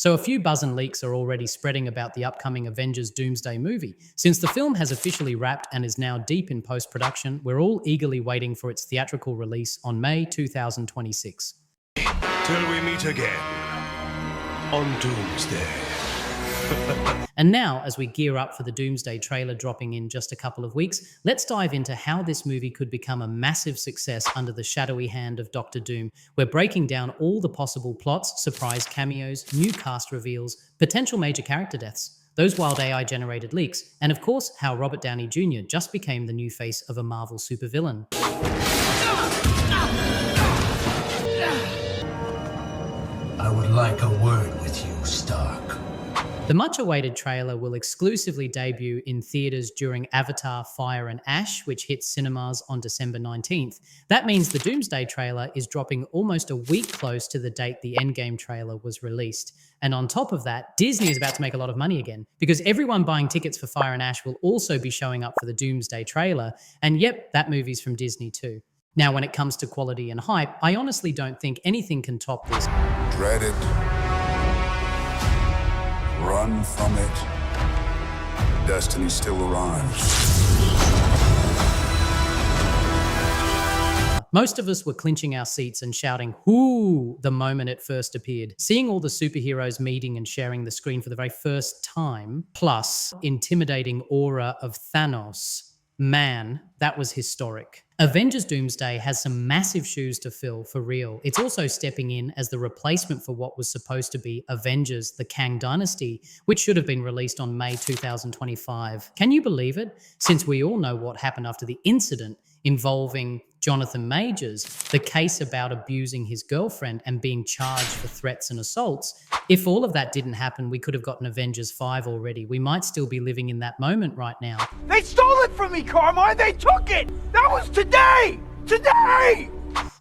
So a few buzz and leaks are already spreading about the upcoming Avengers Doomsday movie. Since the film has officially wrapped and is now deep in post-production, we're all eagerly waiting for its theatrical release on May 2026. Till we meet again on Doomsday. And now, as we gear up for the Doomsday trailer dropping in just a couple of weeks, let's dive into how this movie could become a massive success under the shadowy hand of Doctor Doom. We're breaking down all the possible plots, surprise cameos, new cast reveals, potential major character deaths, those wild AI-generated leaks, and of course, how Robert Downey Jr. just became the new face of a Marvel supervillain. I would like a word with you, Stark. The much-awaited trailer will exclusively debut in theaters during Avatar: Fire and Ash, which hits cinemas on December 19th. That means the Doomsday trailer is dropping almost a week close to the date the Endgame trailer was released. And on top of that, Disney is about to make a lot of money again, because everyone buying tickets for Fire and Ash will also be showing up for the Doomsday trailer. And yep, that movie's from Disney too. Now, when it comes to quality and hype, I honestly don't think anything can top this. Dread it. Run from it. Destiny still arrives. Most of us were clinching our seats and shouting, "Whoo!" the moment it first appeared. Seeing all the superheroes meeting and sharing the screen for the very first time, plus intimidating aura of Thanos, man, that was historic. Avengers Doomsday has some massive shoes to fill, for real. It's also stepping in as the replacement for what was supposed to be Avengers: The Kang Dynasty, which should have been released on May 2025. Can you believe it? Since we all know what happened after the incident involving Jonathan Majors, the case about abusing his girlfriend and being charged for threats and assaults. If all of that didn't happen, we could have gotten Avengers 5 already. We might still be living in that moment right now. They stole it from me, Carmine! They took it! That was today! Today!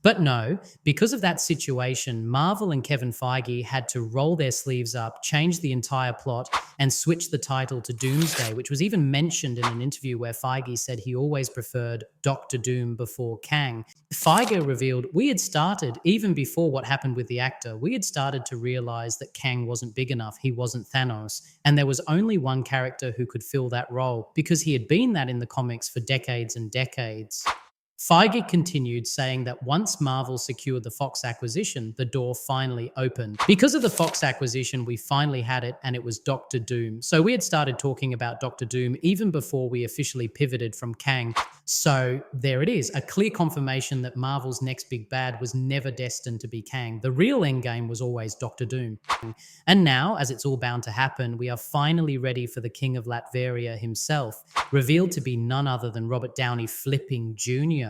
But no, because of that situation, Marvel and Kevin Feige had to roll their sleeves up, change the entire plot, and switch the title to Doomsday, which was even mentioned in an interview where Feige said he always preferred Doctor Doom before Kang. Feige revealed, we had started, even before what happened with the actor, we had started to realize that Kang wasn't big enough, he wasn't Thanos, and there was only one character who could fill that role, because he had been that in the comics for decades and decades. Feige continued, saying that once Marvel secured the Fox acquisition, the door finally opened. Because of the Fox acquisition, we finally had it, and it was Doctor Doom. So we had started talking about Doctor Doom even before we officially pivoted from Kang. So there it is, a clear confirmation that Marvel's next big bad was never destined to be Kang. The real endgame was always Doctor Doom. And now, as it's all bound to happen, we are finally ready for the King of Latveria himself, revealed to be none other than Robert Downey flipping Jr.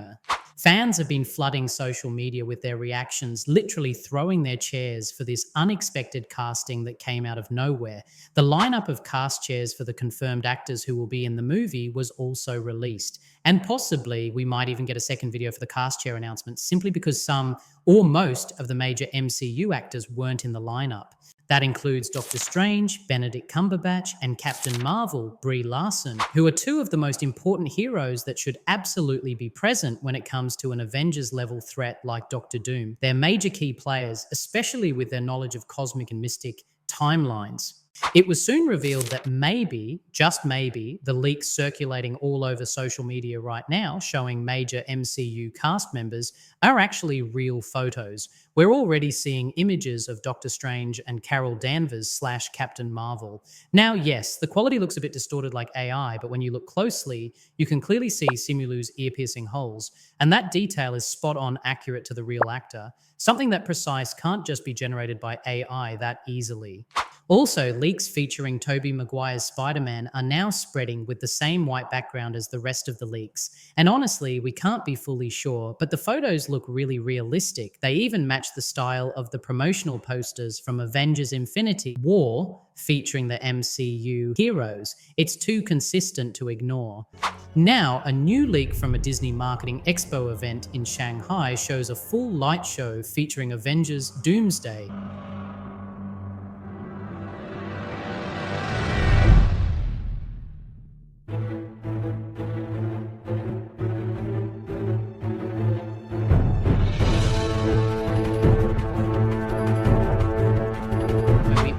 Fans have been flooding social media with their reactions, literally throwing their chairs for this unexpected casting that came out of nowhere. The lineup of cast chairs for the confirmed actors who will be in the movie was also released. And possibly we might even get a second video for the cast chair announcement, simply because some or most of the major MCU actors weren't in the lineup. That includes Doctor Strange, Benedict Cumberbatch, and Captain Marvel, Brie Larson, who are two of the most important heroes that should absolutely be present when it comes to an Avengers-level threat like Doctor Doom. They're major key players, especially with their knowledge of cosmic and mystic timelines. It was soon revealed that maybe, just maybe, the leaks circulating all over social media right now showing major MCU cast members are actually real photos. We're already seeing images of Doctor Strange and Carol Danvers / Captain Marvel. Now, yes, the quality looks a bit distorted like AI, but when you look closely, you can clearly see Simulu's ear-piercing holes, and that detail is spot-on accurate to the real actor, something that precise can't just be generated by AI that easily. Also, leaks featuring Tobey Maguire's Spider-Man are now spreading with the same white background as the rest of the leaks. And honestly, we can't be fully sure, but the photos look really realistic. They even match the style of the promotional posters from Avengers Infinity War featuring the MCU heroes. It's too consistent to ignore. Now, a new leak from a Disney Marketing Expo event in Shanghai shows a full light show featuring Avengers Doomsday.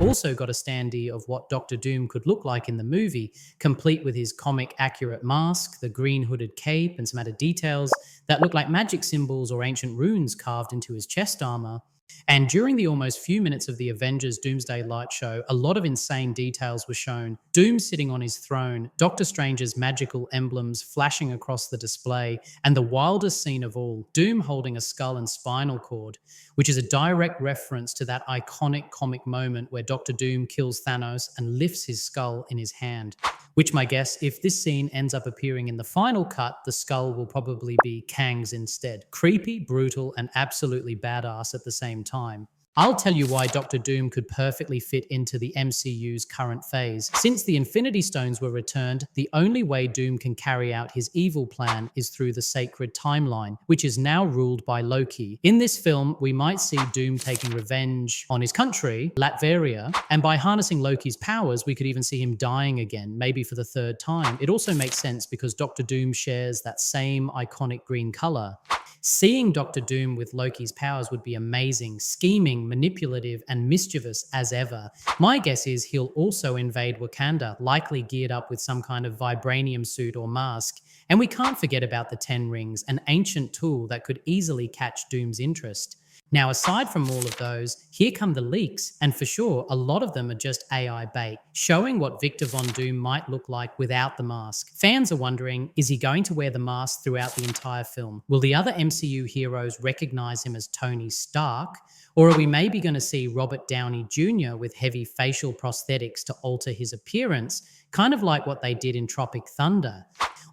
also got a standee of what Doctor Doom could look like in the movie, complete with his comic-accurate mask, the green hooded cape, and some added details that look like magic symbols or ancient runes carved into his chest armor. And during the almost few minutes of the Avengers Doomsday light show, a lot of insane details were shown. Doom sitting on his throne, Doctor Strange's magical emblems flashing across the display, and the wildest scene of all, Doom holding a skull and spinal cord, which is a direct reference to that iconic comic moment where Doctor Doom kills Thanos and lifts his skull in his hand. Which, my guess, if this scene ends up appearing in the final cut, the skull will probably be Kang's instead. Creepy, brutal, and absolutely badass at the same time. I'll tell you why Doctor Doom could perfectly fit into the MCU's current phase. Since the Infinity Stones were returned, the only way Doom can carry out his evil plan is through the sacred timeline, which is now ruled by Loki. In this film, we might see Doom taking revenge on his country, Latveria, and by harnessing Loki's powers, we could even see him dying again, maybe for the third time. It also makes sense because Doctor Doom shares that same iconic green color. Seeing Doctor Doom with Loki's powers would be amazing, scheming, manipulative, and mischievous as ever. My guess is he'll also invade Wakanda, likely geared up with some kind of vibranium suit or mask. And we can't forget about the 10 Rings, an ancient tool that could easily catch Doom's interest. Now, aside from all of those, here come the leaks, and for sure, a lot of them are just AI bait, showing what Victor Von Doom might look like without the mask. Fans are wondering, is he going to wear the mask throughout the entire film? Will the other MCU heroes recognize him as Tony Stark? Or are we maybe going to see Robert Downey Jr. with heavy facial prosthetics to alter his appearance, kind of like what they did in Tropic Thunder?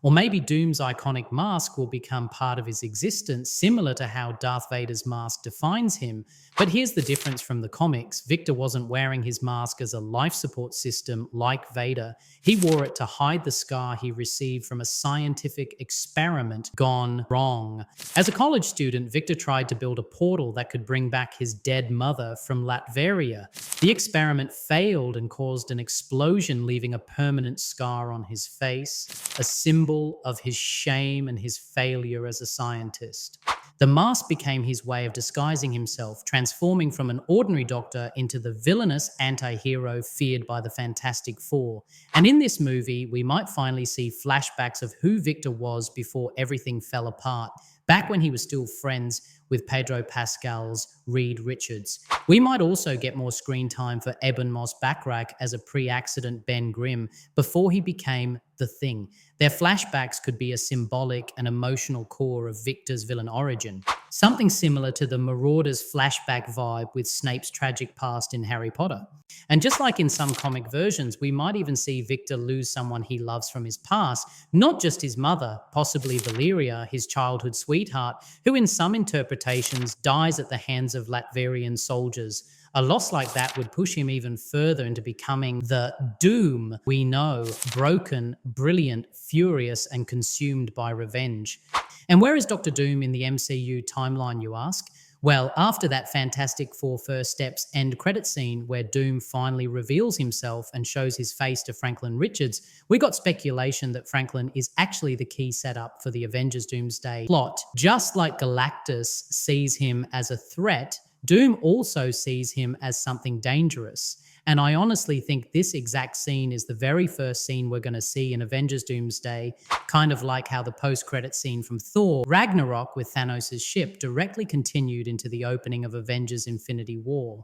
Or maybe Doom's iconic mask will become part of his existence, similar to how Darth Vader's mask defines him. But here's the difference from the comics. Victor wasn't wearing his mask as a life support system like Vader. He wore it to hide the scar he received from a scientific experiment gone wrong. As a college student, Victor tried to build a portal that could bring back his dead mother from Latveria. The experiment failed and caused an explosion, leaving a permanent scar on his face, a symbol of his shame and his failure as a scientist. The mask became his way of disguising himself, transforming from an ordinary doctor into the villainous anti-hero feared by the Fantastic Four. And in this movie, we might finally see flashbacks of who Victor was before everything fell apart, back when he was still friends with Pedro Pascal's Reed Richards. We might also get more screen time for Ebon Moss-Backrack as a pre-accident Ben Grimm before he became the Thing. Their flashbacks could be a symbolic and emotional core of Victor's villain origin, something similar to the Marauders flashback vibe with Snape's tragic past in Harry Potter. And just like in some comic versions, we might even see Victor lose someone he loves from his past, not just his mother, possibly Valeria, his childhood sweetheart, who in some interpretations dies at the hands of Latverian soldiers. A loss like that would push him even further into becoming the Doom we know, broken, brilliant, furious, and consumed by revenge. And where is Doctor Doom in the MCU timeline, you ask? Well, after that Fantastic Four First Steps end credit scene where Doom finally reveals himself and shows his face to Franklin Richards, we got speculation that Franklin is actually the key setup for the Avengers Doomsday plot. Just like Galactus sees him as a threat, Doom also sees him as something dangerous. And I honestly think this exact scene is the very first scene we're going to see in Avengers Doomsday, kind of like how the post-credit scene from Thor Ragnarok with Thanos' ship directly continued into the opening of Avengers Infinity War.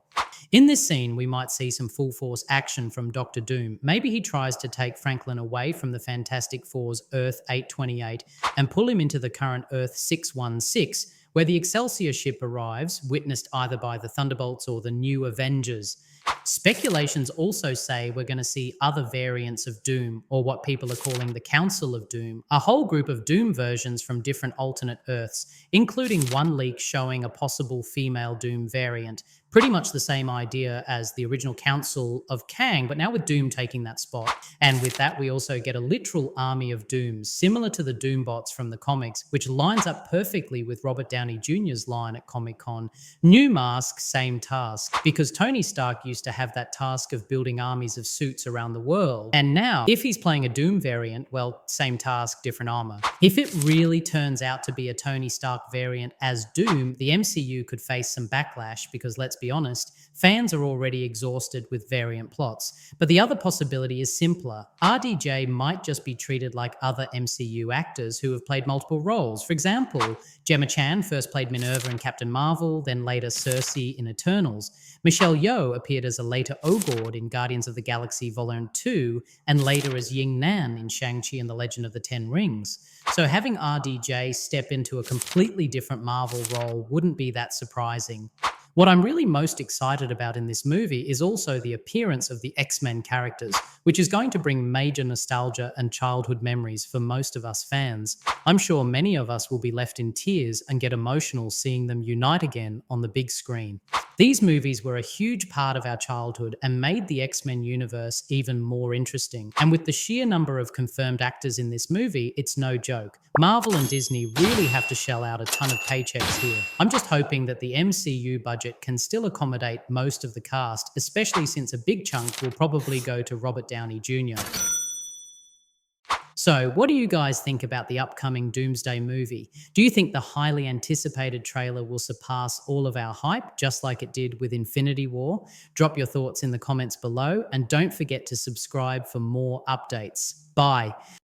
In this scene, we might see some full-force action from Doctor Doom. Maybe he tries to take Franklin away from the Fantastic Four's Earth 828 and pull him into the current Earth 616, where the Excelsior ship arrives, witnessed either by the Thunderbolts or the new Avengers. Speculations also say we're going to see other variants of Doom, or what people are calling the Council of Doom, a whole group of Doom versions from different alternate Earths, including one leak showing a possible female Doom variant. Pretty much the same idea as the original Council of Kang, but now with Doom taking that spot. And with that, we also get a literal army of Dooms, similar to the Doombots from the comics, which lines up perfectly with Robert Downey Jr.'s line at Comic-Con. New mask, same task. Because Tony Stark used to have that task of building armies of suits around the world. And now, if he's playing a Doom variant, well, same task, different armor. If it really turns out to be a Tony Stark variant as Doom, the MCU could face some backlash because let's be honest, Fans are already exhausted with variant plots. But the other possibility is simpler. RDJ might just be treated like other MCU actors who have played multiple roles. For example, Gemma Chan first played Minerva in Captain Marvel, then later Cersei in Eternals. Michelle Yeoh appeared as a later Ogord in Guardians of the Galaxy Volume 2, and later as Ying Nan in Shang-Chi and the Legend of the Ten Rings. So having RDJ step into a completely different Marvel role wouldn't be that surprising. What I'm really most excited about in this movie is also the appearance of the X-Men characters, which is going to bring major nostalgia and childhood memories for most of us fans. I'm sure many of us will be left in tears and get emotional seeing them unite again on the big screen. These movies were a huge part of our childhood and made the X-Men universe even more interesting. And with the sheer number of confirmed actors in this movie, it's no joke. Marvel and Disney really have to shell out a ton of paychecks here. I'm just hoping that the MCU budget can still accommodate most of the cast, especially since a big chunk will probably go to Robert Downey Jr. So, what do you guys think about the upcoming Doomsday movie? Do you think the highly anticipated trailer will surpass all of our hype, just like it did with Infinity War? Drop your thoughts in the comments below, and don't forget to subscribe for more updates. Bye.